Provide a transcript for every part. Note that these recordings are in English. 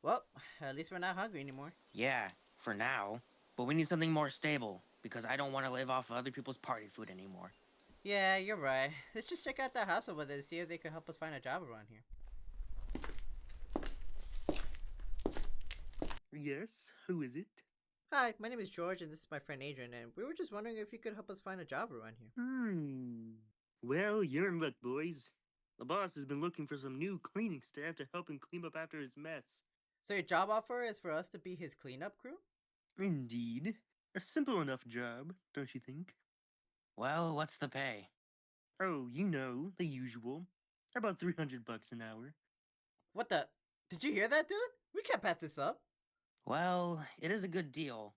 Well, at least we're not hungry anymore. Yeah, for now. But we need something more stable, because I don't want to live off of other people's party food anymore. Yeah, you're right. Let's just check out the house over there to see if they can help us find a job around here. Yes, who is it? Hi, my name is George, and this is my friend Adrian, and we were just wondering if you could help us find a job around here. Hmm. Well, you're in luck, boys. The boss has been looking for some new cleaning staff to help him clean up after his mess. So your job offer is for us to be his cleanup crew? Indeed. A simple enough job, don't you think? Well, what's the pay? Oh, you know, the usual. About 300 bucks an hour. What the? Did you hear that, dude? We can't pass this up. Well, it is a good deal.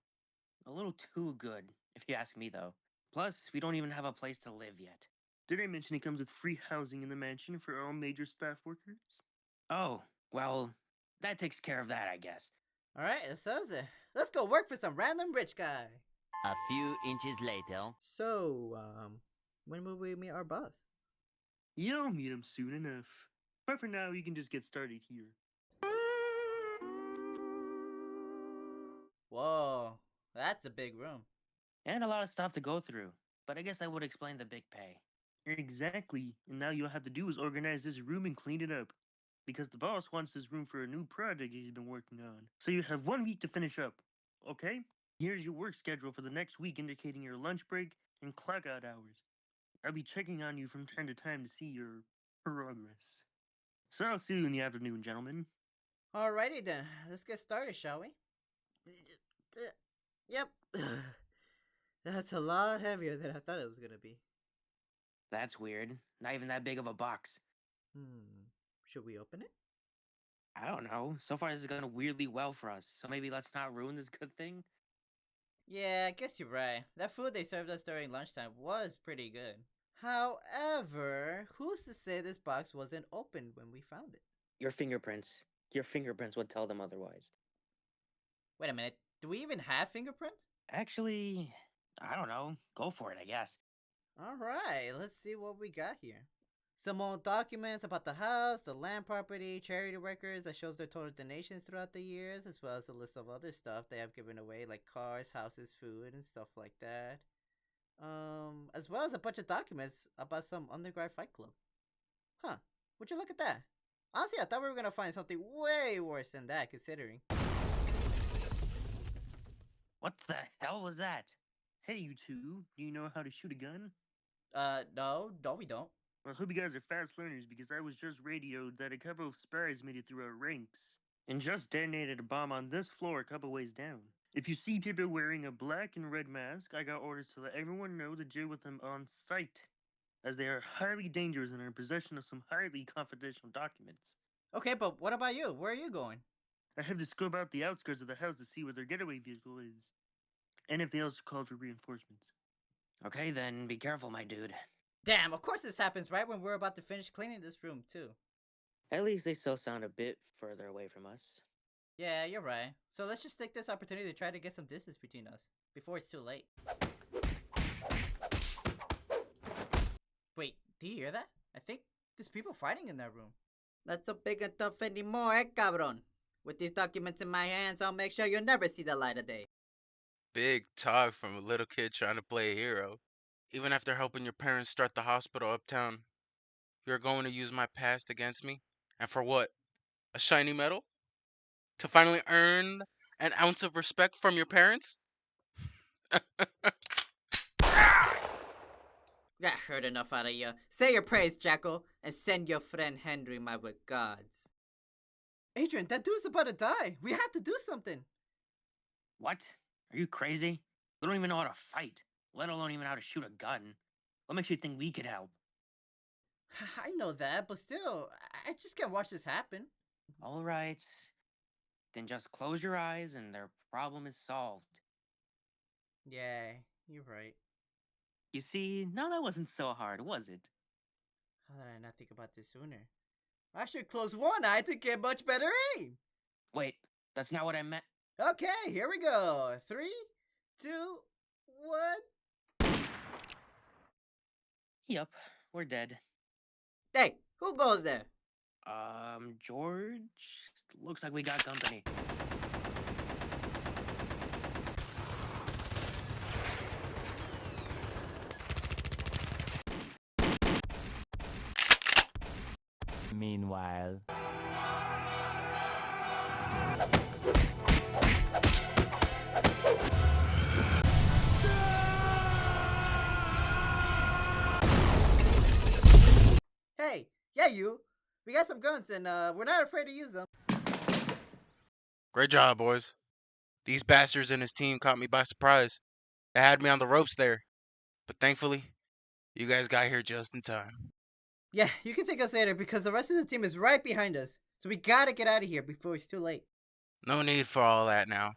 A little too good, if you ask me, though. Plus, we don't even have a place to live yet. Did I mention it comes with free housing in the mansion for all major staff workers? Oh, well, that takes care of that, I guess. Alright, that sounds it. Let's go work for some random rich guy. A few inches later. So, when will we meet our boss? You'll meet him soon enough. But for now, you can just get started here. Whoa, that's a big room. And a lot of stuff to go through. But I guess that would explain the big pay. Exactly. And now you'll have to do is organize this room and clean it up. Because the boss wants this room for a new project he's been working on. So you have 1 week to finish up. Okay? Here's your work schedule for the next week, indicating your lunch break and clock out hours. I'll be checking on you from time to time to see your progress. So I'll see you in the afternoon, gentlemen. Alrighty then, let's get started, shall we? Yep. That's a lot heavier than I thought it was gonna be. That's weird. Not even that big of a box. Hmm. Should we open it? I don't know. So far, this is going weirdly well for us. So maybe let's not ruin this good thing? Yeah, I guess you're right. That food they served us during lunchtime was pretty good. However, who's to say this box wasn't opened when we found it? Your fingerprints. Your fingerprints would tell them otherwise. Wait a minute, do we even have fingerprints? Actually, I don't know. Go for it, I guess. Alright, let's see what we got here. Some old documents about the house, the land property, charity records that shows their total donations throughout the years, as well as a list of other stuff they have given away, like cars, houses, food, and stuff like that. As well as a bunch of documents about some underground fight club. Huh, would you look at that? Honestly, I thought we were gonna find something way worse than that, considering. What the hell was that? Hey, you two, do you know how to shoot a gun? No, we don't. Well, I hope you guys are fast learners because I was just radioed that a couple of spies made it through our ranks and just detonated a bomb on this floor a couple ways down. If you see people wearing a black and red mask, I got orders to let everyone know to deal with them on sight, as they are highly dangerous and are in possession of some highly confidential documents. Okay, but what about you? Where are you going? I have to scope out the outskirts of the house to see where their getaway vehicle is, and if they also called for reinforcements. Okay, then be careful, my dude. Damn, of course this happens right when we're about to finish cleaning this room, too. At least they still sound a bit further away from us. Yeah, you're right. So let's just take this opportunity to try to get some distance between us before it's too late. Wait, do you hear that? I think there's people fighting in that room. Not so big and tough anymore, eh, cabron? With these documents in my hands, I'll make sure you'll never see the light of day. Big talk from a little kid trying to play a hero. Even after helping your parents start the hospital uptown, you're going to use my past against me? And for what? A shiny medal? To finally earn an ounce of respect from your parents? I heard enough out of you. Say your praise, Jackal, and send your friend Henry my regards. Adrian, that dude's about to die. We have to do something. What? Are you crazy? We don't even know how to fight, let alone even how to shoot a gun. What makes you think we could help? I know that, but still, I just can't watch this happen. All right. Then just close your eyes and their problem is solved. Yeah, you're right. You see, now that wasn't so hard, was it? How did I not think about this sooner? I should close one eye to get much better aim. Wait, that's not what I meant. Okay, here we go. 3, 2, 1. Yup, we're dead. Hey, who goes there? George? Looks like we got company. Meanwhile. Hey, yeah, you. We got some guns and we're not afraid to use them. Great job, boys. These bastards and his team caught me by surprise. They had me on the ropes there. But thankfully, you guys got here just in time. Yeah, you can thank us later because the rest of the team is right behind us. So we gotta get out of here before it's too late. No need for all that now.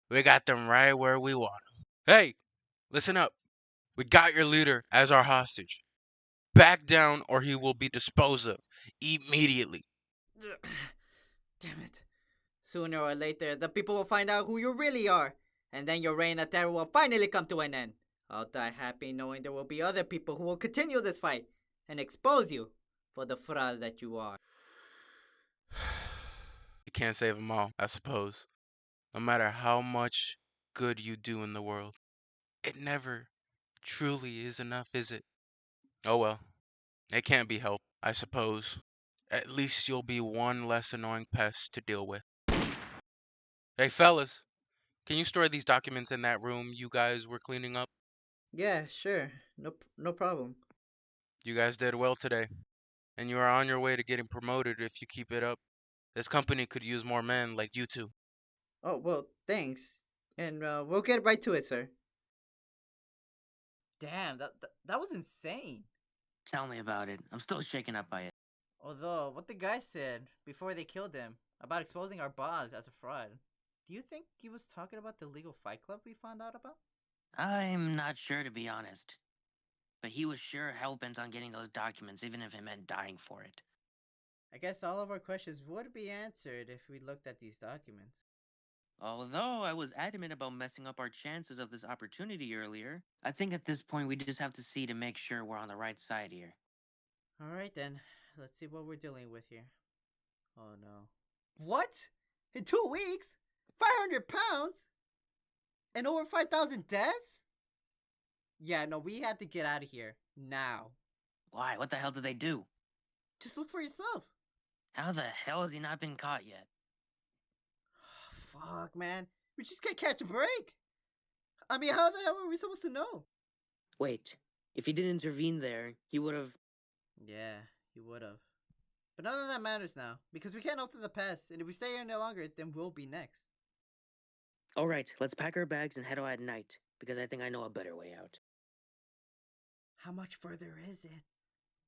We got them right where we want them. Hey, listen up. We got your leader as our hostage. Back down or he will be disposed of immediately. Damn it. Sooner or later, the people will find out who you really are. And then your reign of terror will finally come to an end. I'll die happy knowing there will be other people who will continue this fight and expose you for the fraud that you are. You can't save them all, I suppose. No matter how much good you do in the world. It never truly is enough, is it? Oh well. It can't be helped, I suppose. At least you'll be one less annoying pest to deal with. Hey fellas, can you store these documents in that room you guys were cleaning up? Yeah, sure. No problem. You guys did well today. And you are on your way to getting promoted if you keep it up. This company could use more men like you two. Oh, well, thanks. And we'll get right to it, sir. Damn, that was insane. Tell me about it. I'm still shaken up by it. Although, what the guy said before they killed him about exposing our boss as a fraud, do you think he was talking about the legal fight club we found out about? I'm not sure, to be honest. But he was sure hell-bent on getting those documents, even if it meant dying for it. I guess all of our questions would be answered if we looked at these documents. Although I was adamant about messing up our chances of this opportunity earlier, I think at this point we just have to see to make sure we're on the right side here. Alright then, let's see what we're dealing with here. Oh no. What? In 2 weeks? 500 pounds? And over 5,000 deaths? Yeah, no, we have to get out of here. Now. Why? What the hell did they do? Just look for yourself. How the hell has he not been caught yet? Fuck, man. We just can't catch a break. I mean, how the hell are we supposed to know? Wait, if he didn't intervene there, he would have... Yeah, he would have. But none of that matters now, because we can't alter the past, and if we stay here any longer, then we'll be next. Alright, let's pack our bags and head out at night, because I think I know a better way out. How much further is it?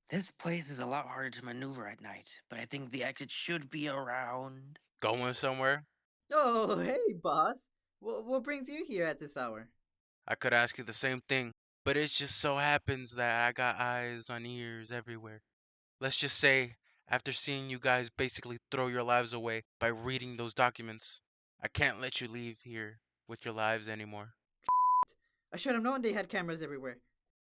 This place is a lot harder to maneuver at night, but I think the exit should be around... Going somewhere? Oh, hey, boss. What brings you here at this hour? I could ask you the same thing, but it just so happens that I got eyes on ears everywhere. Let's just say, after seeing you guys basically throw your lives away by reading those documents, I can't let you leave here with your lives anymore. I should have known they had cameras everywhere.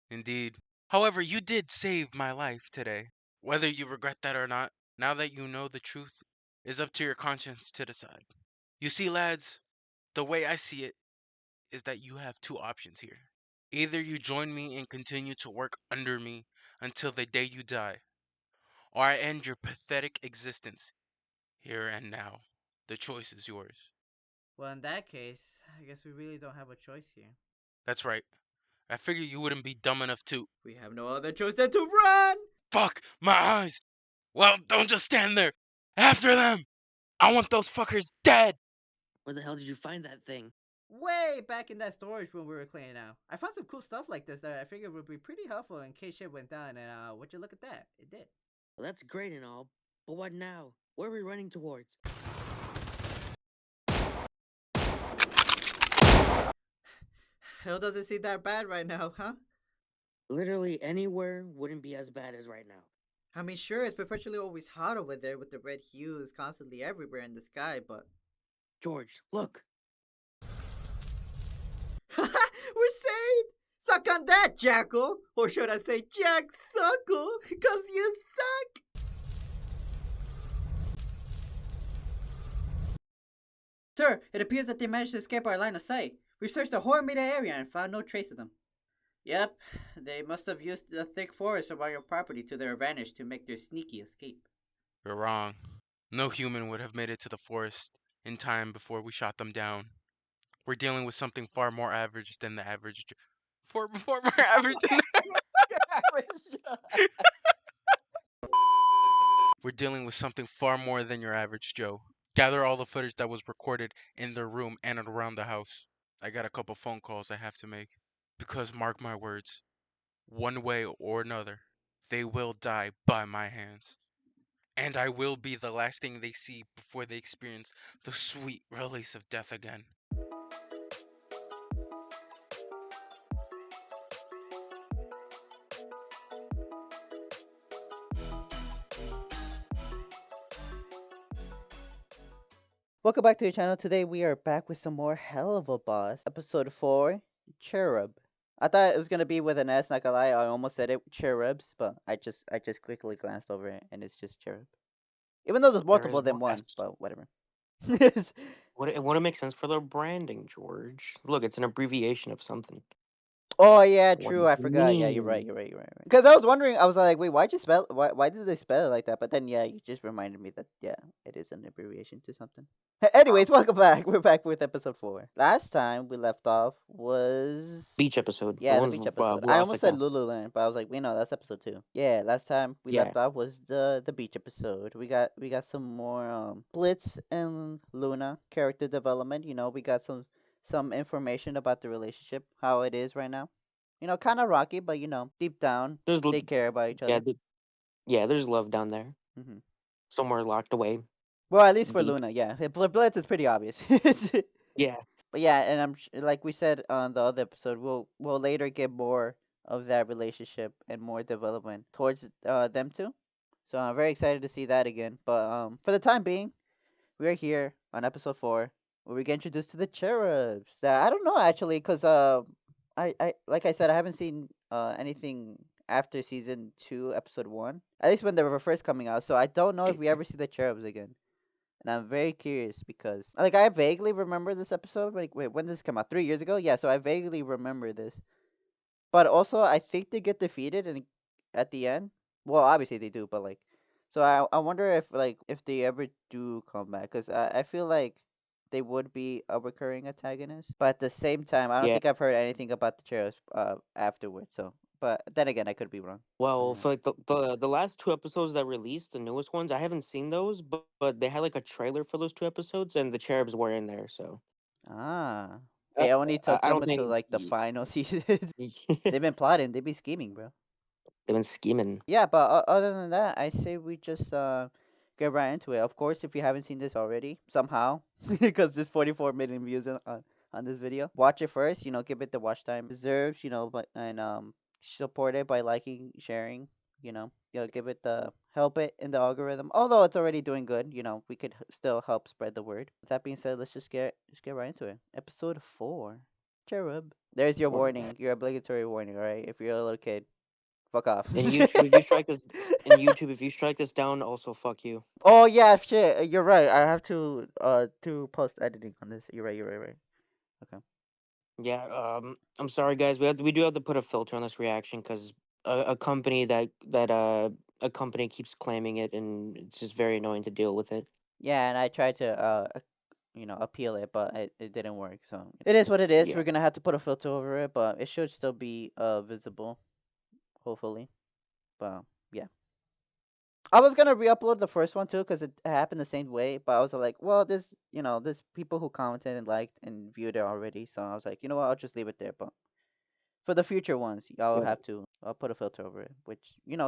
Indeed. However, you did save my life today. Whether you regret that or not, now that you know the truth, is up to your conscience to decide. You see, lads, the way I see it is that you have two options here. Either you join me and continue to work under me until the day you die, or I end your pathetic existence here and now. The choice is yours. Well, in that case, I guess we really don't have a choice here. That's right. I figure you wouldn't be dumb enough to. We have no other choice than to run! Fuck my eyes! Well, don't just stand there! After them! I want those fuckers dead! Where the hell did you find that thing? Way back in that storage room we were cleaning out. I found some cool stuff like this that I figured would be pretty helpful in case shit went down, and would you look at that? It did. Well, that's great and all, but what now? Where are we running towards? Hell doesn't seem that bad right now, huh? Literally anywhere wouldn't be as bad as right now. I mean, sure, it's perpetually always hot over there with the red hues constantly everywhere in the sky, but... George, look! We're saved! Suck on that, Jackal! Or should I say Jack Suckle? Cause you suck! Sir, it appears that they managed to escape our line of sight. We searched the whole immediate area and found no trace of them. Yep, they must have used the thick forest around your property to their advantage to make their sneaky escape. You're wrong. No human would have made it to the forest in time before we shot them down. We're dealing with something far more average than the average. Far more average than. We're dealing with something far more than your average Joe. Gather all the footage that was recorded in their room and around the house. I got a couple phone calls I have to make. Because mark my words, one way or another, they will die by my hands. And I will be the last thing they see before they experience the sweet release of death again. Welcome back to the channel. Today we are back with some more Helluva Boss, episode 4, Cherub. I thought it was gonna be with an S, not gonna lie, I almost said it Cherubs, but I just quickly glanced over it and it's just Cherub. Even though there's multiple than more one, S. but whatever. It wouldn't make sense for their branding, George. Look, it's an abbreviation of something. Oh yeah, What true. does I it forgot. Yeah, you're right. mean? You're right. You're right. Because I was wondering. I was like, wait, why'd you spell? Why did they spell it like that? But then yeah, you just reminded me that yeah, it is an abbreviation to something. Anyways, welcome back. We're back with episode 4. Last time we left off was Beach episode. yeah, the beach episode. We I lost almost like said that. Lululand, but I was like, wait, no, that's episode 2. Yeah, last time we Yeah. left off was the beach episode. We got some more Blitz and Luna character development. You know, we got some information about the relationship, how it is right now. You know, kind of rocky, but you know, deep down, There's they care about each yeah, other. yeah, there's love down there. hmm Somewhere locked away. Well, at least for Deep. Luna, yeah. Blitz is pretty obvious. Yeah. But yeah, and like we said on the other episode, we'll later get more of that relationship and more development towards them two. So I'm very excited to see that again. But for the time being, we're here on episode 4, where we get introduced to the cherubs. That I don't know actually, cause I like I said, I haven't seen anything after season 2, episode 1. At least when they were first coming out. So I don't know if we ever see the cherubs again. And I'm very curious because, like, I vaguely remember this episode. Like, wait, when did this come out? 3 years ago? Yeah, so I vaguely remember this. But also, I think they get defeated and at the end. Well, obviously they do, but like, so I wonder if like if they ever do come back, because I feel like they would be a recurring antagonist. But at the same time, I don't Yeah. think I've heard anything about the Cherubs afterwards. So, but then again, I could be wrong. Well, Yeah. for like the last 2 episodes that released, the newest ones, I haven't seen those, but they had like a trailer for those 2 episodes, and the cherubs were in there. So Ah, uh, it only took I them don't until think like the final season. they've They've been plotting. They be scheming, bro. been scheming. Yeah, but other than that, I say we just get right into it. Of course, if you haven't seen this already, somehow, because there's 44 million views on this video, watch it first. You know, give it the watch time it deserves. You know, but and support it by liking, sharing. You know, give it the help it in the algorithm. Although it's already doing good, you know, we could still help spread the word. With that being said, let's just get right into it. Episode 4, Cherub. There's your Or- warning, your obligatory warning. All right, if you're a little kid. Fuck off. And YouTube, if you strike us, and YouTube, if you strike us down, also fuck you. Oh yeah, shit. You're right. I have to do post editing on this. You're right. You're right. Right. Okay. Yeah, I'm sorry, guys. We do have to put a filter on this reaction because a company a company keeps claiming it, and it's just very annoying to deal with it. Yeah, and I tried to appeal it, but it didn't work. So it is what it is. Yeah. We're gonna have to put a filter over it, but it should still be visible, hopefully. But yeah. I was gonna re-upload the first one too, because it happened the same way. But I was like, well, there's people who commented and liked and viewed it already. So I was like, you know what, I'll just leave it there. But for the future ones, Yeah. I'll put a filter over it, which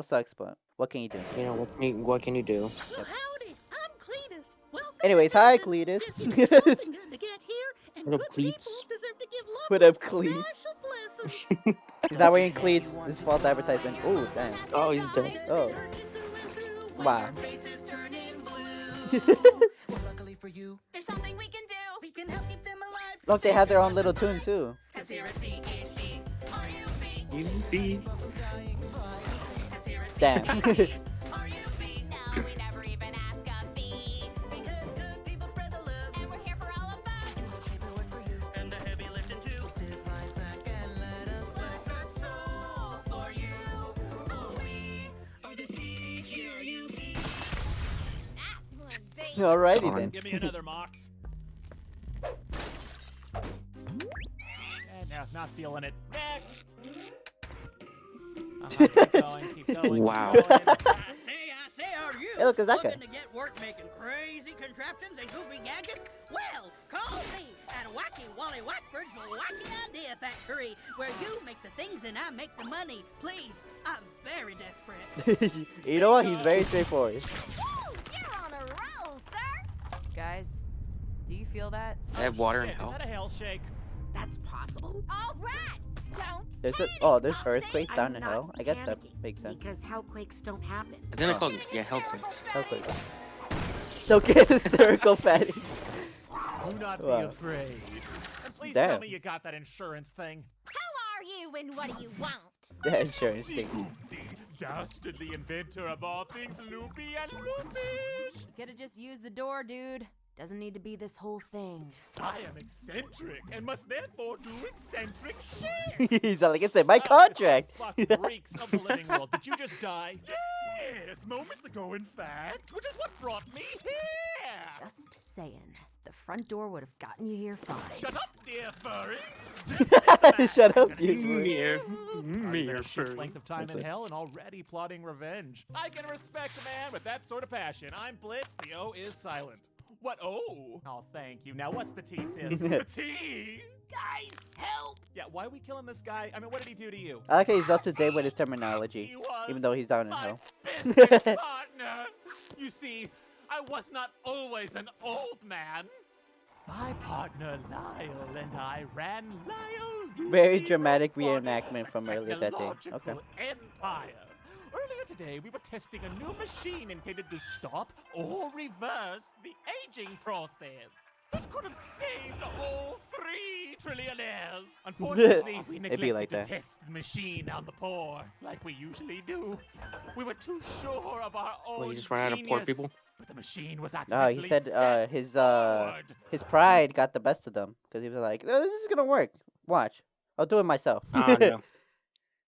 sucks, but what can you do? You know what can you do? Yep. Howdy, I'm Cletus. Welcome Anyways, to hi London. Cletus. This is something good to get here, and What up, good cleats? people deserve to give loved What up, ones cleats? special blessings. He's not wearing cleats. This is false advertisement. Oh damn. Oh, he's dead. Oh. Wow. Luckily for you, there's something we can do. We can help keep them alive. Look, they have their own little tune too. You be. Damn. No, we never even ask a fee. Because good people spread the love. And we're here for all of Alrighty Darn. then. Give me another Mox. No, not feeling it. Next. Keep going. Wow. Keep going. I say, are you Hey, look, it's that guy. looking to get work making crazy contraptions and goofy gadgets? Well, call me at Wacky Wally Wackford's Wacky Idea Factory, where you make the things and I make the money. Please, I'm very desperate. You know what? He's very straightforward. Woo! You're on a roll, sir. Guys, do you feel that? I have water in Shit, hell. Is that a hell shake? That's possible? All right. Don't There's panic, there's Popsy. earthquakes down in I'm hell. not I guess that panicking, makes sense. Because hellquakes don't happen. I think they're called hellquakes. Earthquakes. So get hysterical fatty. Do not be Wow. afraid. And please Damn. tell me you got that insurance thing. Who are you and what do you want? The insurance thing. Dastardly inventor of all things loopy and loopish. You could've just used the door, dude. Doesn't need to be this whole thing. I am eccentric and must therefore do eccentric shit. He's like, it's in my contract. Fuck freaks of the living world. Did you just die? Yes, moments ago, in fact, which is what brought me here. Just saying. The front door would have gotten you here fine. Shut up, dear furry. Shut up, dude. Mere Mere a shit's furry. length of time That's in it. hell and already plotting revenge. I can respect a man with that sort of passion. I'm Blitz. The O is silent. What? Oh. Oh, thank you. Now, what's the T, sis? The T. Guys, help! Yeah, why are we killing this guy? I mean, what did he do to you? I like how he's up to date with his terminology, He was even though he's down in my hell. business partner. You see, I was not always an old man. My partner Lyle and I ran Lyle. Very Louie dramatic Robotics, reenactment from a earlier that day. technological Okay. Empire. Earlier today, we were testing a new machine intended to stop or reverse the aging process. It could have saved all 3 trillionaires. Unfortunately, we It'd be neglected like to that. test the machine on the poor, like we usually do. We were too sure of our own Well, you just ran out of poor genius, people? But the machine was No, accidentally he said set forward. his pride got the best of them because he was like, "Oh, this is gonna work. Watch, I'll do it myself." I don't know.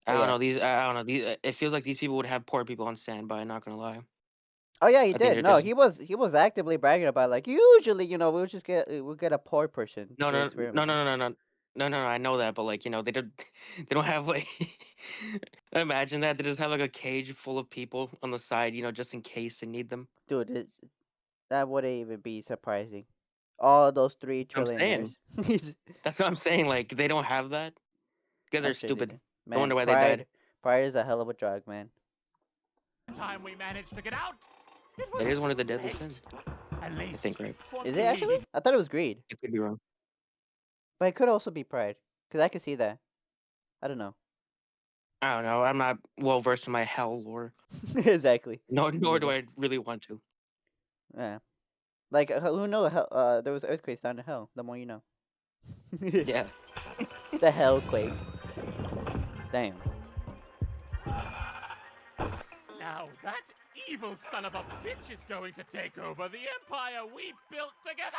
I Yeah. don't know. I don't know. It feels like these people would have poor people on standby. Not gonna lie. Oh yeah, he think did. they're No, just- he was actively bragging about like usually we'll get a poor person No, to no, no, experiment no, with." no, no, no, no, no. I know that, but like they don't, they don't have like. Imagine that they just have like a cage full of people on the side, just in case they need them. Dude, that wouldn't even be surprising. All those 3 I'm trillionaires. saying. That's what I'm saying. Like they don't have that. You guys I'm are sure they stupid. do. I wonder why pride, they died. Pride is a hell of a drug, man. Time we managed to get out. It is one of the deadly late. sins. At least think, right? for Is it actually? me. I thought it was greed, It could be wrong. but it could also be pride, cause I could see that. I don't know. I don't know. I'm not well versed in my hell lore. Exactly. No, nor do neither. I really want to. Yeah. Like who knows? There was earthquakes down in hell. The more you know. Yeah. The hell quakes. Damn. Now that evil son of a bitch is going to take over the empire we built together.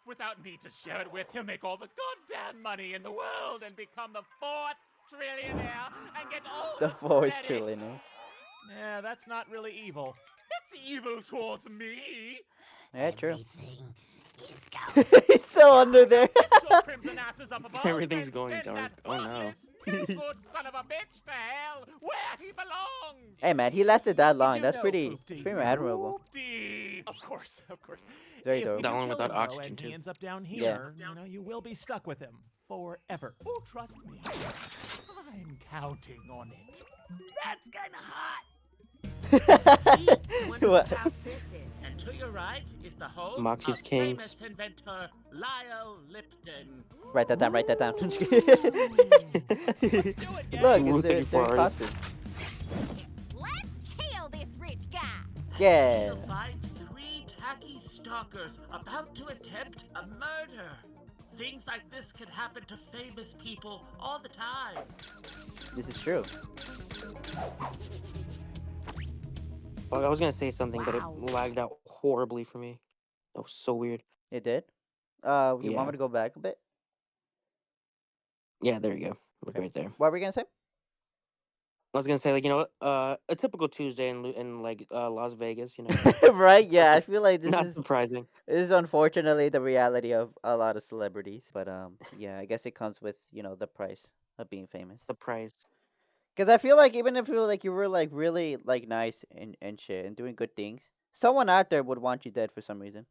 Without me to share it with, he'll make all the goddamn money in the world and become the 4th trillionaire and get all The fourth credit. trillionaire. Yeah, that's not really evil. It's evil towards me. Yeah, true. Everything is going. He's still under there. Get your crimson asses up above Everything's and going send dark. that Oh, no. heartless, no good son of a bitch to hell where he belongs. Hey man, he lasted that long. You That's know pretty. Poopty. It's pretty admirable. Poopty. Of course, of course. Very If dope. you The do one kill without him, though, oxygen, and too. he ends up down Yeah. here, you will be stuck with him forever. Oh, trust me. I'm counting on it. That's kind of hot. What? Whose house this is? And to your right is the home Moxie's of Kings. famous inventor Lyle Lipton. Write that down. Write that down. Let's do it, gang. Look, Ooh, it's their thank you, Forrest. costume. Let's kill this rich guy. Yeah. You'll find 3 tacky stalkers about to attempt a murder. Things like this can happen to famous people all the time. This is true. Well, I was gonna say something, but it Wow. lagged out horribly for me. That was so weird. It did. You want Yeah. me to go back a bit? Yeah, there you go. Look Okay. right there. What were we gonna say? I was gonna say, like, a typical Tuesday in like Las Vegas. Right? Yeah, I feel like this Not is surprising. this is unfortunately the reality of a lot of celebrities. But yeah, I guess it comes with the price of being famous. The price Because I feel like even if you were like really like nice and shit and doing good things, someone out there would want you dead for some reason.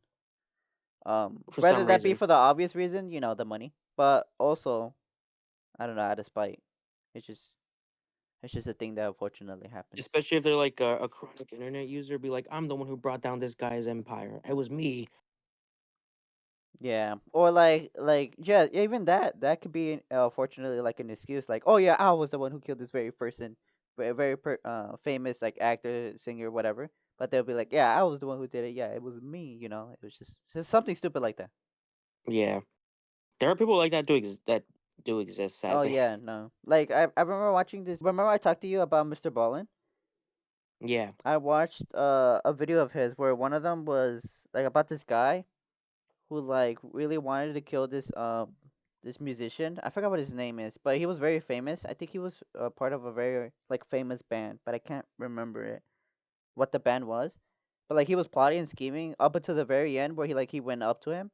for Whether some that be reason, for the obvious reason, the money, but also I don't know, out of spite. It's just it's just a thing that unfortunately happens. especially if they're like a chronic internet user, be like, I'm the one who brought down this guy's empire. It was me. Yeah, or like yeah, even that could be fortunately like an excuse, like oh yeah, I was the one who killed this very person, famous like actor, singer, whatever. But they'll be like, yeah, I was the one who did it. Yeah, it was me. It was just something stupid like that. Yeah, there are people like that that do exist, Oh sadly. yeah, no. Like I remember watching this. Remember I talked to you about Mr. Ballin? Yeah. I watched a video of his where one of them was like about this guy who like really wanted to kill this musician. I forgot what his name is, but he was very famous. I think he was part of a very like famous band, but I can't remember what the band was. But like he was plotting and scheming up until the very end where he went up to him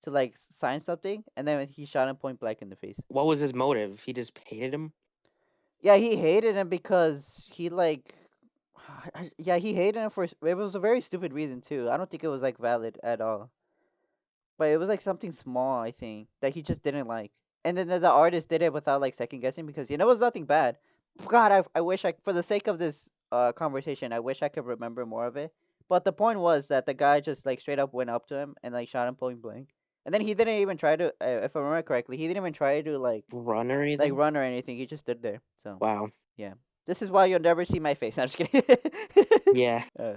to like sign something, and then he shot him point blank in the face. What was his motive? He just hated him. Yeah, he hated him because he like yeah, he hated him for it was a very stupid reason too. I don't think it was like valid at all. But it was like something small, I think, that he just didn't like. And then the artist did it without like second guessing because it was nothing bad. God, I wish for the sake of this conversation, I wish I could remember more of it. But the point was that the guy just like straight up went up to him and like shot him point blank. And then he didn't even try to, if I remember correctly, he didn't even try to Run or anything? run or anything. He just stood there. So Wow. yeah, this is why you'll never see my face. I'm just kidding. Yeah. uh,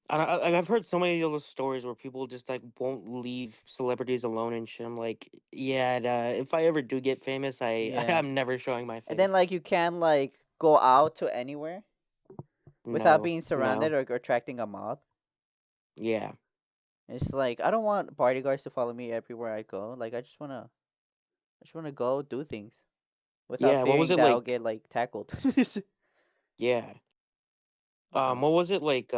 I've heard so many of those stories where people just like won't leave celebrities alone and shit. I'm like, yeah, if I ever do get famous, yeah. I'm never showing my And face. then like you can like go out to anywhere without No, being surrounded no, or attracting a mob. yeah, It's like I don't want bodyguards to follow me everywhere I go. Like I just wanna go do things without yeah. What was fearing it that I'll like? get like tackled. Yeah. So What was it like?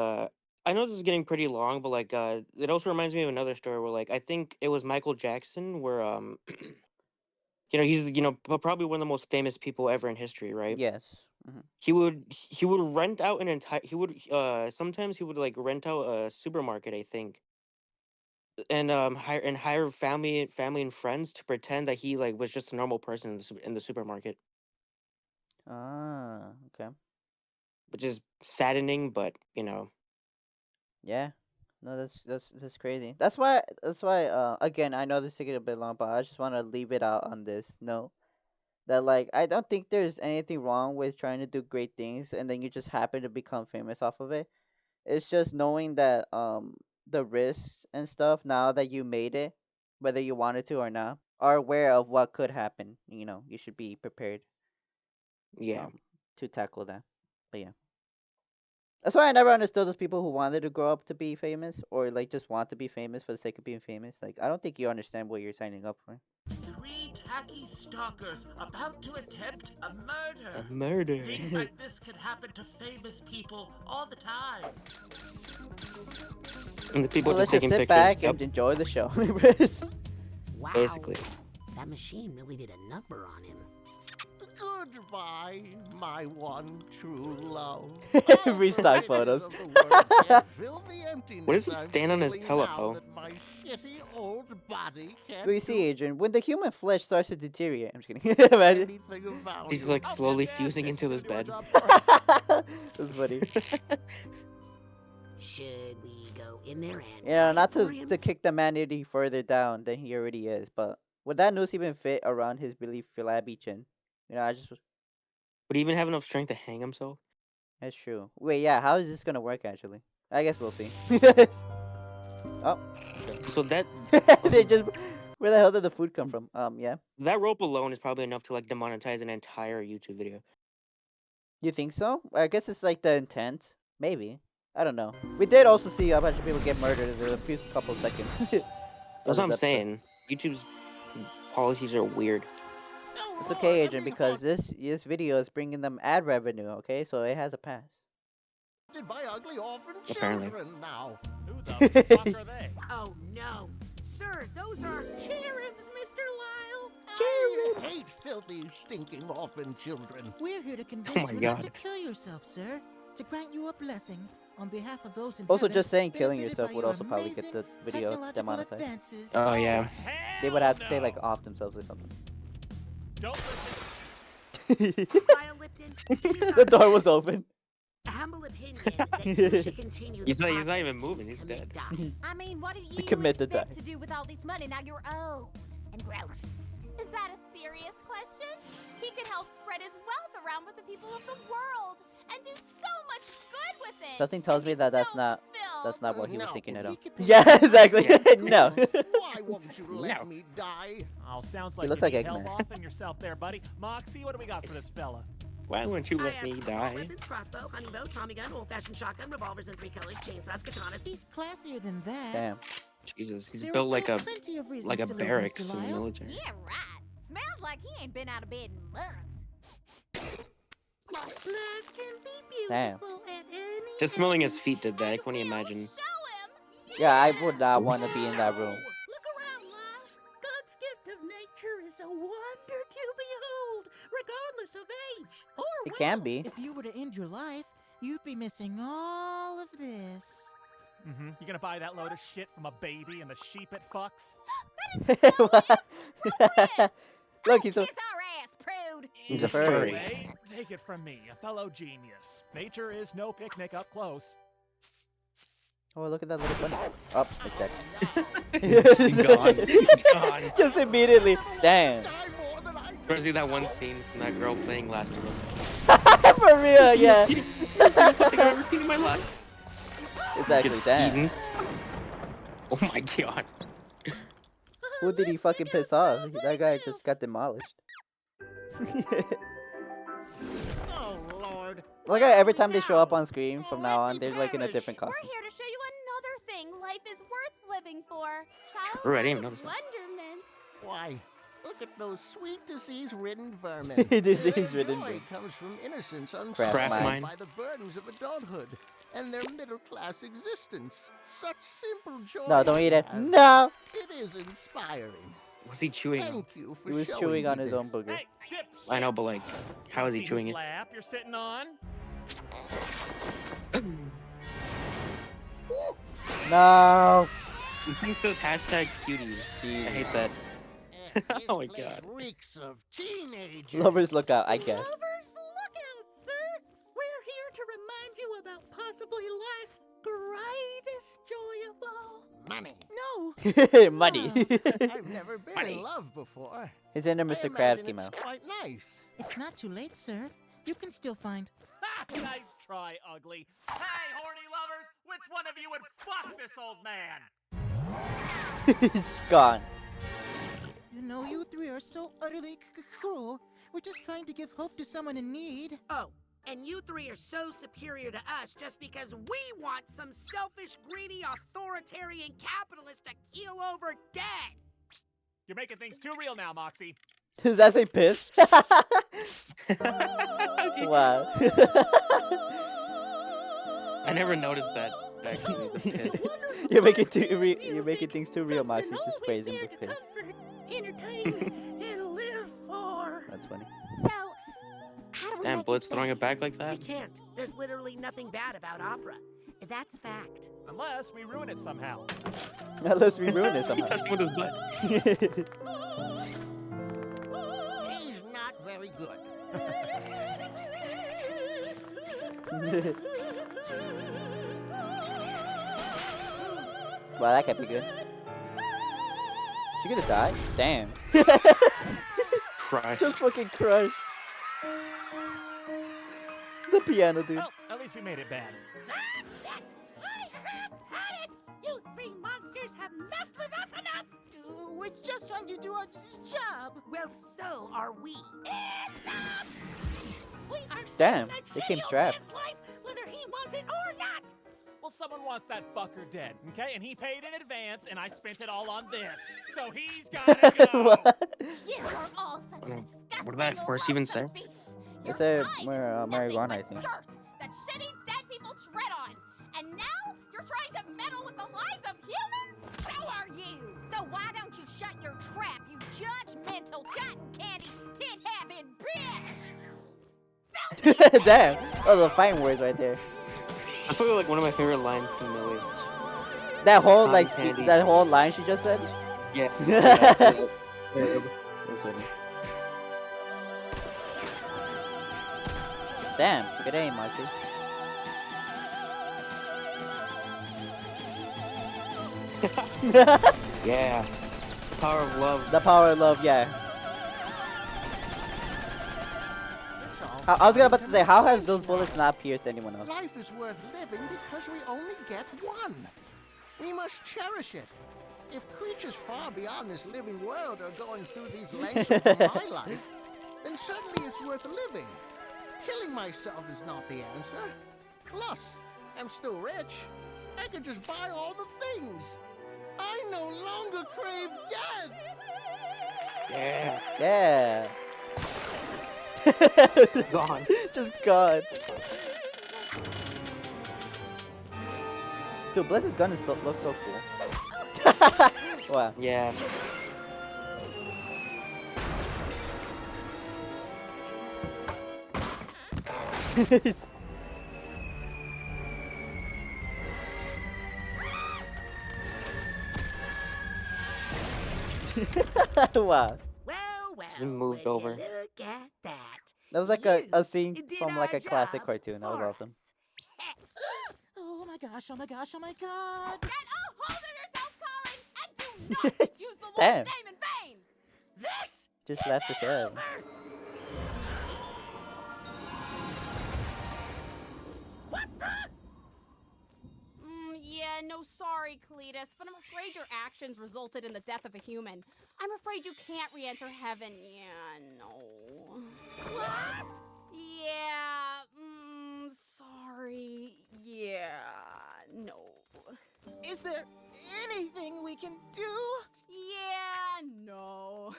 I know this is getting pretty long, but like, it also reminds me of another story where like I think it was Michael Jackson, where he's probably one of the most famous people ever in history, right? yes. Hmm. He would rent out an entire sometimes he would like rent out a supermarket, I think, and hire family and friends to pretend that he like was just a normal person in the supermarket, Ah, okay. which is saddening, but Yeah. No, that's crazy. That's why again I know this taking a bit long, but I just want to leave it out on this note that like I don't think there's anything wrong with trying to do great things and then you just happen to become famous off of it. It's just knowing that the risks and stuff now that you made it, whether you wanted to or not, are aware of what could happen. You should be prepared yeah, um to tackle that. But yeah. That's why I never understood those people who wanted to grow up to be famous or like just want to be famous for the sake of being famous. Like I don't think you understand what you're signing up for. Three tacky stalkers about to attempt a murder. a murder. Things like this can happen to famous people all the time. And the people So just let's just taking sit pictures. back Yep, and enjoy the show. Wow. basically. That machine really did a number on him. Goodbye, my one true love. Restock photos. What does he stand on his pillow? What you see, Adrian, when the human flesh starts to deteriorate. I'm just kidding. Imagine. He's like slowly fusing into this bed. That's funny. Should we go in there and Not tie it for to, him? to kick the man any further down than he already is, but would that noose even fit around his really flabby chin? I just Would he even have enough strength to hang himself? that's true. Wait, yeah, how is this gonna work actually? I guess we'll see. Oh, So that they just where the hell did the food come from? Yeah, that rope alone is probably enough to like demonetize an entire YouTube video. you think so? I guess it's like the intent, maybe. I don't know. We did also see a bunch of people get murdered in a few couple seconds. That's what I'm saying. YouTube's policies are weird. It's okay, Agent, because this video is bringing them ad revenue. Okay, so it has a pass. By ugly orphan Apparently. children now. Who the fuck are they? Oh no. Sir, those are cherubs, Mr. Lyle. I hate filthy, stinking orphan children. We're here to Oh convince my you God. not to kill yourself, sir. To grant you a blessing on behalf of those in Also, heaven just saying killing benefited yourself by would your also probably get the amazing video technological demonetized. advances. Oh yeah. They would have to say like off themselves or something. Don't listen. Lyle Lipton, The door was open. humble opinion that you should continue the He's not process even to moving. He's commit dead. die. I mean, what do you commit to expect die. to do with all this money now you're old and gross? Is that a serious question? He could help spread his wealth around with the people of the world and do so much good with it. Something tells and me be that that's so not fulfilled. what he was No, thinking at he all. could pay Yeah, for exactly. it. No. Why won't you let No. me die? Oh, sounds like looks you like need Eggman. help off in yourself there, buddy. Moxie, what do we got for this fella? Why won't you I let have me some assault die? weapons, crossbow, honey bow, Tommy gun, old-fashioned shotgun, revolvers in 3 colors, chainsaws, katanas. He's classier than that. Damn. Jesus, he's There are built like still a plenty of reasons to live, barracks Mr. in the Lyle. military. Yeah, right. Smells like he ain't been out of bed in months. Love can be Damn. beautiful at any Just smelling his age. feet to death. I couldn't imagine. Show him. Yeah, I would not want to be in that room. Look around, Lyle. God's gift of nature is a wonder to behold, regardless of age or It can be. If you were to end your life, you'd be missing all of this. Mm-hmm. You gonna buy that load of shit from a baby and the sheep it fucks? Look, he's a Kiss our ass, prude. He's a furry. furry. Anyway, take it from me, a fellow genius. Nature is no picnic up close. Oh, look at that little bunny. Oh, it's dead. He's gone. He's gone. Just immediately. Damn. Reminds me of that one scene from that girl playing Last of Us. For real, yeah. I've ever seen in my life. Exactly, Gets damn. eaten. Oh my God. Who did he fucking piss off? That guy just got demolished. Oh, Lord. Like every time they show up on screen from now on, they're like in a different We're costume. here to show you another thing life is worth living for. True, I didn't even Childhood notice that. wonderment. Why, look at those sweet disease-ridden vermin. Disease-ridden Their joy vermin. comes from innocence Craft unspoiled mine. by the burdens of adulthood and their middle-class existence. Such simple joy. No, don't they eat it. have. No! It is inspiring. What's he chewing on? Thank you for He was showing chewing me on his this. own booger. Hey, dipshit! I know, but like, how is he See chewing whose it? lap you're sitting on? No! He thinks those hashtag cuties. I hate that. This Oh my place God. reeks of teenagers. Lovers look out, I guess. Lovers, look out, sir. We're here to remind you about possibly life's greatest joy of all. Money. No! Money. I've never been Money. in love before. His inner I Mr. Krabs imagine came it's out. quite nice. It's not too late, sir. You can still find. Ha! Nice try, ugly. Hey, horny lovers, which one of you would fuck this old man? He's gone. You know, you three are so utterly cruel. We're just trying to give hope to someone in need. Oh, and you three are so superior to us just because we want some selfish, greedy, authoritarian capitalist to keel over dead. You're making things too real now, Moxie. Does that say piss? Wow. I never noticed that. Actually, the piss. You're making things too real, Moxie. Just praising the piss. Entertain and live for. That's funny. So, how do we Damn, make Blitz this throwing better? it back like We that? can't. There's literally nothing bad about opera. That's fact. Unless we ruin it somehow. Unless we ruin it He somehow. touched him with his butt. He's not very good. Wow, that can't be good. She gonna die? Damn. Crushed. Just fucking crushed. The piano, dude. Well, at least we made it bad. That's it! I have had it! You three monsters have messed with us enough! We're just trying to do our job. Well, so are we. Enough! We are Damn, saying that they came J.Z. strapped. gets life, whether he wants it or not! Well, someone wants that fucker dead, okay? And he paid in advance, and I spent it all on this. So he's gotta go! What? You are all such disgusting What did that horse even say? It said marijuana, I think. Dirt that shitty dead people tread on. And now you're trying to meddle with the lives of humans? So are you. So why don't you shut your trap, you judgmental cotton candy tit having bitch? Damn, those are fine words right there. That's probably like one of my favorite lines from Millie. That whole Cotton candy. that whole line she just said. Yeah. That's funny. Damn, good aim, Moxie. Yeah. Power of love. The power of love, yeah. I was about to say, how has those bullets not pierced anyone else? Life is worth living because we only get one. We must cherish it. If creatures far beyond this living world are going through these lengths for my life, then certainly it's worth living. Killing myself is not the answer. Plus, I'm still rich. I could just buy all the things. I no longer crave death. Yeah. Yeah. Gone. Just gone. Dude, Blizz's gun looks so cool. Wow. Yeah. Wow. Just moved over. Look at that. That was like a scene from like a classic cartoon. That was awesome. Oh my gosh, oh my gosh, oh my god! Get a hold of yourself, Colin, and do not use the Lord's Damn. name in vain. This Just left the show. What the? Yeah, no sorry, Cletus, but I'm afraid your actions resulted in the death of a human. I'm afraid you can't re-enter heaven. Yeah, no. What? Yeah, sorry. Yeah, no. Is there anything we can do? Yeah, no.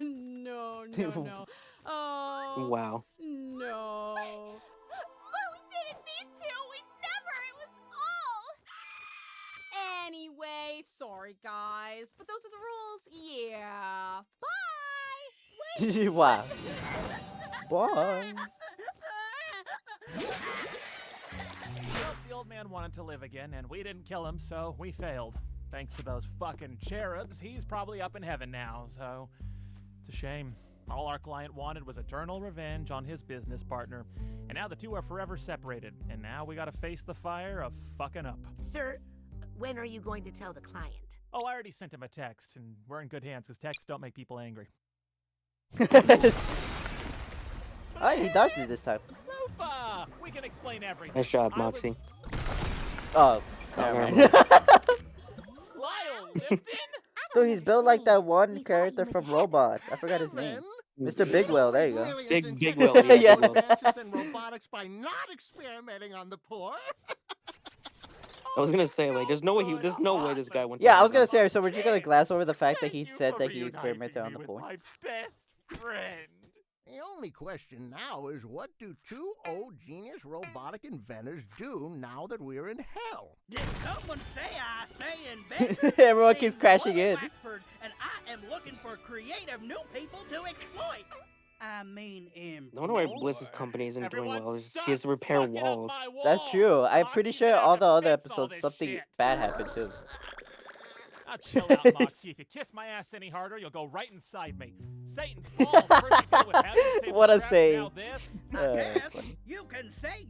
No, no. Oh. Wow. No. But we didn't mean to. We never. It was all. Anyway, sorry guys, but those are the rules. Yeah. Bye. Wow. Bye. Well, the old man wanted to live again, and we didn't kill him, so we failed. Thanks to those fucking cherubs, he's probably up in heaven now, so it's a shame. All our client wanted was eternal revenge on his business partner, and now the two are forever separated, and now we gotta face the fire of fucking up. Sir, when are you going to tell the client? Oh, I already sent him a text, and we're in good hands, because texts don't make people angry. Oh, he dodged it this time. Lufa! We can explain everything. Nice job, Moxie. Oh, never mind. Lyle Lipton? Dude, he's built like that one character from Robots. I forgot his name. Mr. Bigwell, there you go. Big Will, yeah. Yeah. Big Will. Advances in robotics by not experimenting on the poor. I was gonna say, like, there's no way this guy went. Yeah, to I was gonna heaven. say, so we're just gonna glass over the fact that he Thank you said for that he reuniting experimented on me the with poor. my best friend. The only question now is what do two old genius robotic inventors do now that we're in hell? Did someone say I say inventor? Everyone keeps crashing in. Wackford, and I am looking for creative new people to exploit. I mean, I wonder why Bliss's company isn't doing well. He has to repair walls. That's true. I'm pretty sure all the other fix all episodes this something shit. bad happened too. Now chill out, Moxie. If you kiss my ass any harder, you'll go right inside me. Satan's balls first you go with heaven's table What a straps, save. now this. I That's guess funny. you can say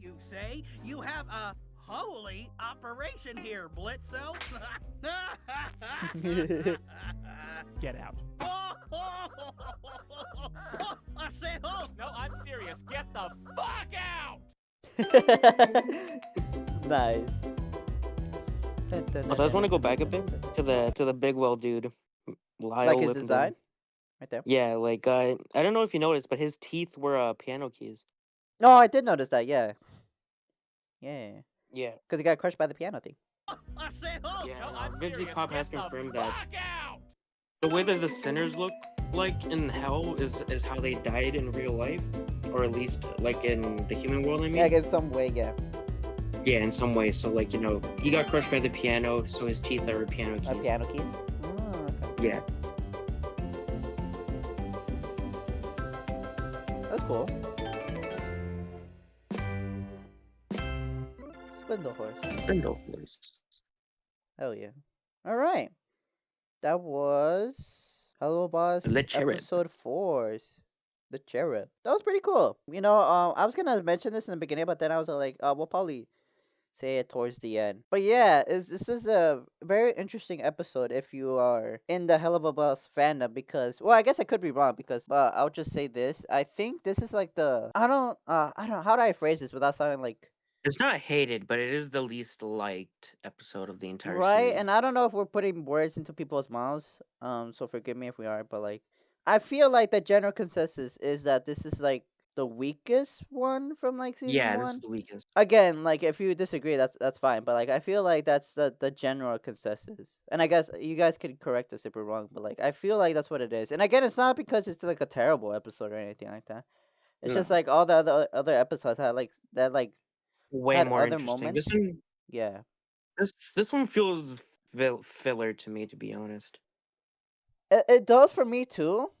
you have a holy operation here, Blitzo. Get out. I say ho. No, I'm serious. Get the fuck out! Nice. Also, I just want to go back a bit to the Bigwell dude, Lyle Like his Lipton. design? Right there. Yeah, like I don't know if you noticed, but his teeth were piano keys. No, I did notice that, yeah. Yeah. Yeah. Because he got crushed by the piano thing. I say ho. Yeah, No, I'm serious. vivziepop has Get the confirmed that. fuck out! the way that the sinners look like in hell is how they died in real life, or at least like in the human world. I mean, Yeah, I guess some way, yeah. Yeah, in some way. So like he got crushed by the piano, so his teeth are piano keys. Piano keys. Oh, okay. Yeah. That's cool. Spindle horse. Spindle horse. Hell yeah. All right. That was Helluva Boss The cherub. episode 4. The cherub. That was pretty cool. I was gonna mention this in the beginning, but then I was like, we'll probably say it towards the end. But yeah, this is a very interesting episode if you are in the Helluva Boss fandom because, well, I guess I could be wrong because, I'll just say this. I think this is like I don't know, how do I phrase this without sounding like It's not hated, but it is the least liked episode of the entire right, series. and I don't know if we're putting words into people's mouths. So forgive me if we are, but like, I feel like the general consensus is that this is like the weakest one from like season Yeah, this is one. the weakest. Again, like if you disagree, that's fine. But like, I feel like that's the general consensus, and I guess you guys can correct us if we're wrong. But like, I feel like that's what it is. And again, it's not because it's like a terrible episode or anything like that. It's just No. like all the other episodes had like Way had more other interesting. This moments. one, Yeah. this one feels filler to me, to be honest. It does for me too,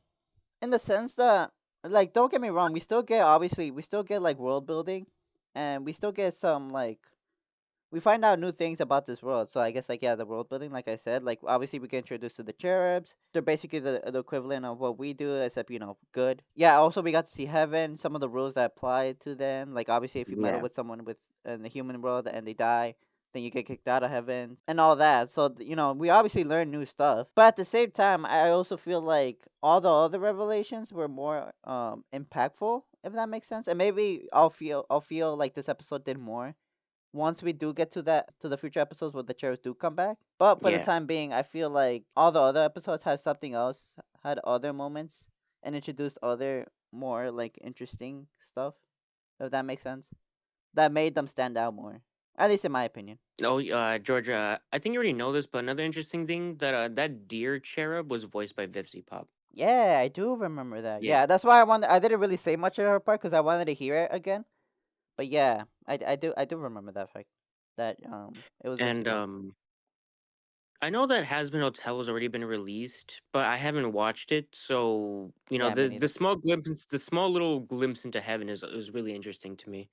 in the sense that, like, don't get me wrong, we still get like world building, and we still get some like we find out new things about this world. So I guess like, yeah, the world building, like I said, like obviously we get introduced to the cherubs. They're basically the equivalent of what we do, except good. Yeah. Also, we got to see heaven, some of the rules that apply to them. Like obviously, if you meddle Yeah. with someone in the human world and they die, then you get kicked out of heaven and all that. So we obviously learn new stuff. But at the same time, I also feel like all the other revelations were more impactful, if that makes sense. And maybe I'll feel like this episode did more once we do get to the future episodes where the cherubs do come back. But for the Yeah. time being, I feel like all the other episodes had something else, had other moments, and introduced other more like interesting stuff. If that makes sense, that made them stand out more. At least in my opinion. Oh, Georgia, I think you already know this, but another interesting thing that deer cherub was voiced by vivziepop. Yeah, I do remember that. Yeah. Yeah, that's why I didn't really say much of her part because I wanted to hear it again. But yeah, I do remember that fact. That it was And vivziepop. I know that Has Been Hotel has already been released, but I haven't watched it. So Yeah, me the neither. the small little glimpse into heaven is really interesting to me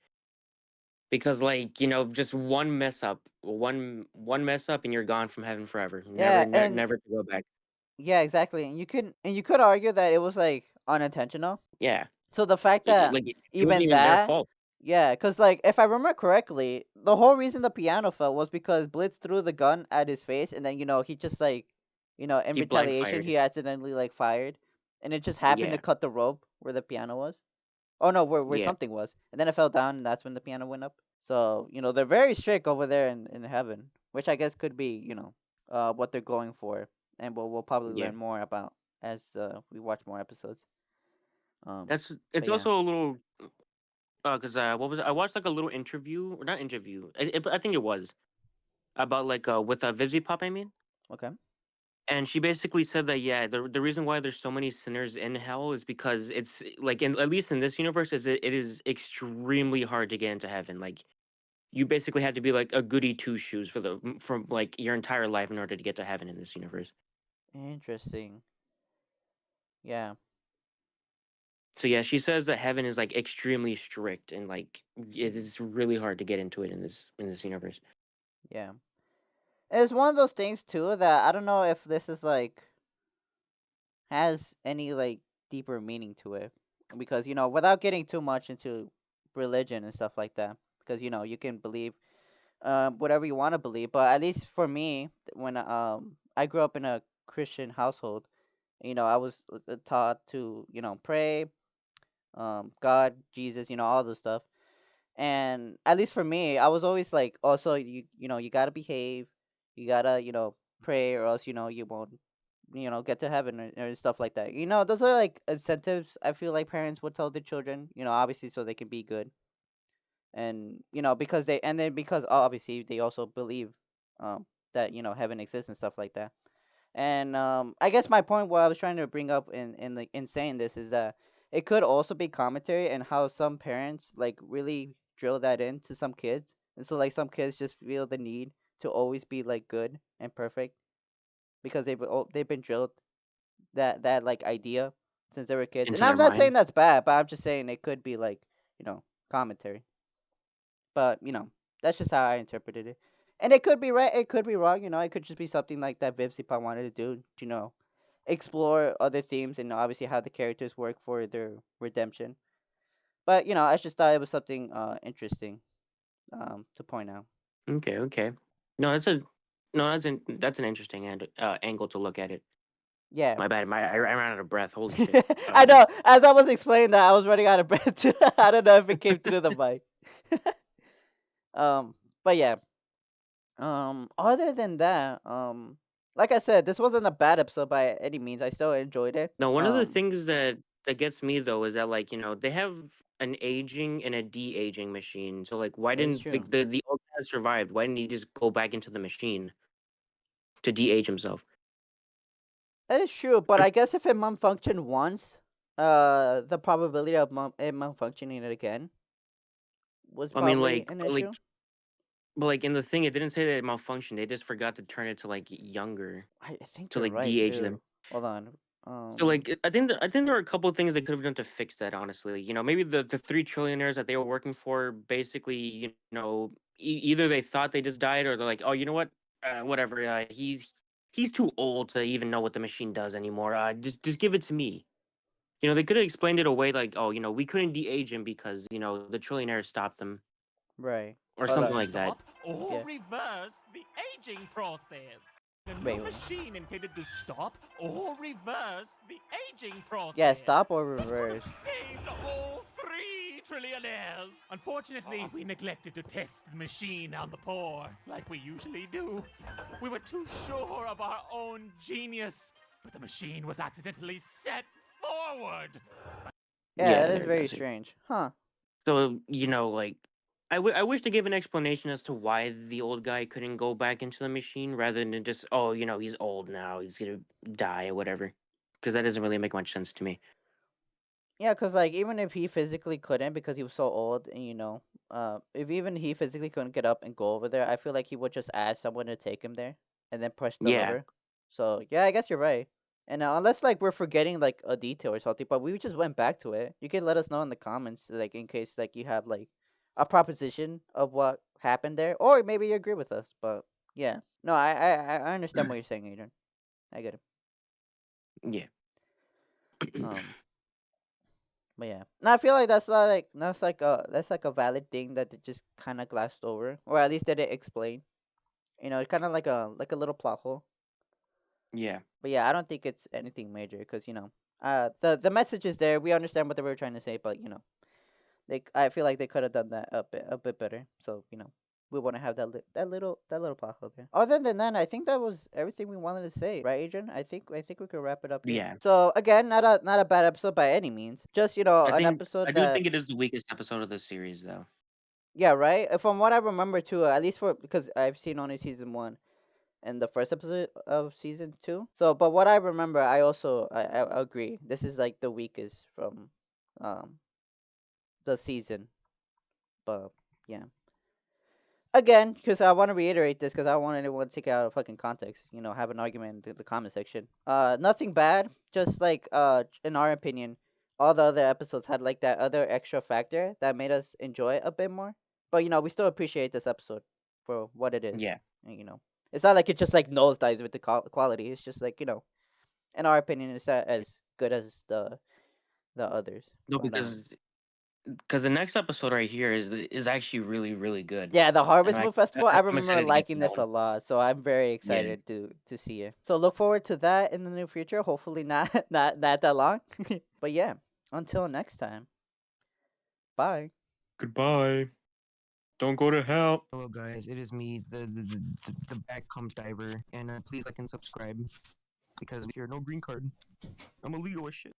because like just one mess up and you're gone from heaven forever, Yeah, and never to go back. yeah, exactly. And you could argue that it was like unintentional. Yeah, So the fact that it wasn't even even their that, fault. yeah, because like if I remember correctly, the whole reason the piano fell was because Blitz threw the gun at his face, and then he just like, in He blind retaliation fired. he accidentally like fired, and it just happened to Yeah, cut the rope where the piano was. Oh no, where yeah, something was, and then it fell down, and that's when the piano went up. So they're very strict over there in heaven, which I guess could be what they're going for, and we'll probably yeah. learn more about as we watch more episodes. But It's yeah, also a little because what was it? I watched like a little interview or not interview. I think it was about like with Vivzie Pop. I mean. okay. And she basically said that yeah, the reason why there's so many sinners in hell is because it's like in at least in this universe it is extremely hard to get into heaven. Like you basically have to be like a goody two shoes from like your entire life in order to get to heaven in this universe. Interesting. Yeah. So yeah, she says that heaven is like extremely strict and like it is really hard to get into it in this universe. Yeah. It's one of those things too that I don't know if this is like has any like deeper meaning to it, because without getting too much into religion and stuff like that, because you can believe whatever you want to believe, but at least for me, when I grew up in a Christian household, I was taught to pray, God, Jesus, all this stuff. And at least for me, I was always like, also you gotta behave, you gotta pray, or else you won't get to heaven, or stuff like that. Those are like incentives I feel like parents would tell their children, obviously so they can be good. And because obviously they also believe that heaven exists and stuff like that. And I guess my point, what I was trying to bring up in saying this, is that it could also be commentary and how some parents like really drill that into some kids, and so like some kids just feel the need to always be like good and perfect because they've been drilled that like idea since they were kids. Into And their I'm not saying mind. that's bad, but I'm just saying it could be like, commentary. But, that's just how I interpreted it. And it could be right, it could be wrong, it could just be something like that vivziepop wanted to do, explore other themes and obviously how the characters work for their redemption. But, I just thought it was something interesting to point out. Okay, okay. No, that's an interesting angle to look at it. Yeah. My bad. I ran out of breath. Holy shit. I know. As I was explaining that, I was running out of breath too. I don't know if it came through the mic. But yeah. Other than that, like I said, this wasn't a bad episode by any means. I still enjoyed it. Now, one of the things that gets me though is that like they have an aging and a de-aging machine. So like, why That is didn't true. the old guy survived? Why didn't he just go back into the machine to de-age himself? That is true, but I guess if it malfunctioned once, the probability of it malfunctioning it again was I mean, probably an issue. but like in the thing, it didn't say that it malfunctioned. They just forgot to turn it to like younger I think to you're like right de-age them. too. Hold on. So like I think there are a couple of things they could have done to fix that. Honestly, maybe the three trillionaires that they were working for basically, either they thought they just died, or they're like, oh, you know what, whatever. He's too old to even know what the machine does anymore. Just give it to me. They could have explained it away like, oh, we couldn't de-age him because the trillionaires stopped them Right. or Hold something on. like that. Stop or Yeah. reverse the aging process. A new Wait. machine intended to stop or reverse the aging process. Yeah, stop or It would reverse. have saved all 3 trillionaires. Unfortunately, we neglected to test the machine on the poor, like we usually do. We were too sure of our own genius, but the machine was accidentally set forward. Yeah, that is there, very see. strange. Huh. So like, I wish to give an explanation as to why the old guy couldn't go back into the machine rather than just, oh, he's old now, he's gonna die or whatever, because that doesn't really make much sense to me. Yeah, cause like even if he physically couldn't because he was so old, and if even he physically couldn't get up and go over there, I feel like he would just ask someone to take him there, and then push the Yeah, lever. So yeah, I guess you're right. And unless like we're forgetting like a detail or something, but we just went back to it. You can let us know in the comments, like in case like you have like a proposition of what happened there, or maybe you agree with us. But yeah, no, I understand what you're saying, Adrian. I get it. yeah. But yeah, no, I feel like that's like a valid thing that they just kind of glassed over, or at least they didn't explain. It's kind of like a little plot hole. Yeah. But yeah, I don't think it's anything major because the message is there. We understand what they were trying to say, but I feel like they could have done that a bit better. So we want to have that little plot hole there. Other than that, I think that was everything we wanted to say, right, Adrian? I think we could wrap it up here. Yeah. So again, not a bad episode by any means. Just an I episode do that. think it is the weakest episode of the series, though. Yeah, right. From what I remember too, at least because I've seen only season 1 and the first episode of season 2. So, but what I remember, I also I agree. This is like the weakest from um the season. But yeah, again, because I want to reiterate this, because I don't want anyone to take it out of fucking context. Have an argument in the comment section. Nothing bad. Just like in our opinion, all the other episodes had like that other extra factor that made us enjoy it a bit more. But we still appreciate this episode for what it is. Yeah. And, it's not like it just like nosedives with the quality. It's just like in our opinion, it's not as good as the others. No, But because the next episode right here is actually really, really good. yeah, the And Harvest Moon Festival, I I'm remember excited to get to liking that this one. a lot, so I'm very Yeah. excited to see it. So look forward to that in the near future. Hopefully not not that long. But yeah, until next time. Bye. Goodbye. Don't go to hell. Hello, guys. It is me, the back comp diver, and please like and subscribe because here no green card. I'm illegal as shit.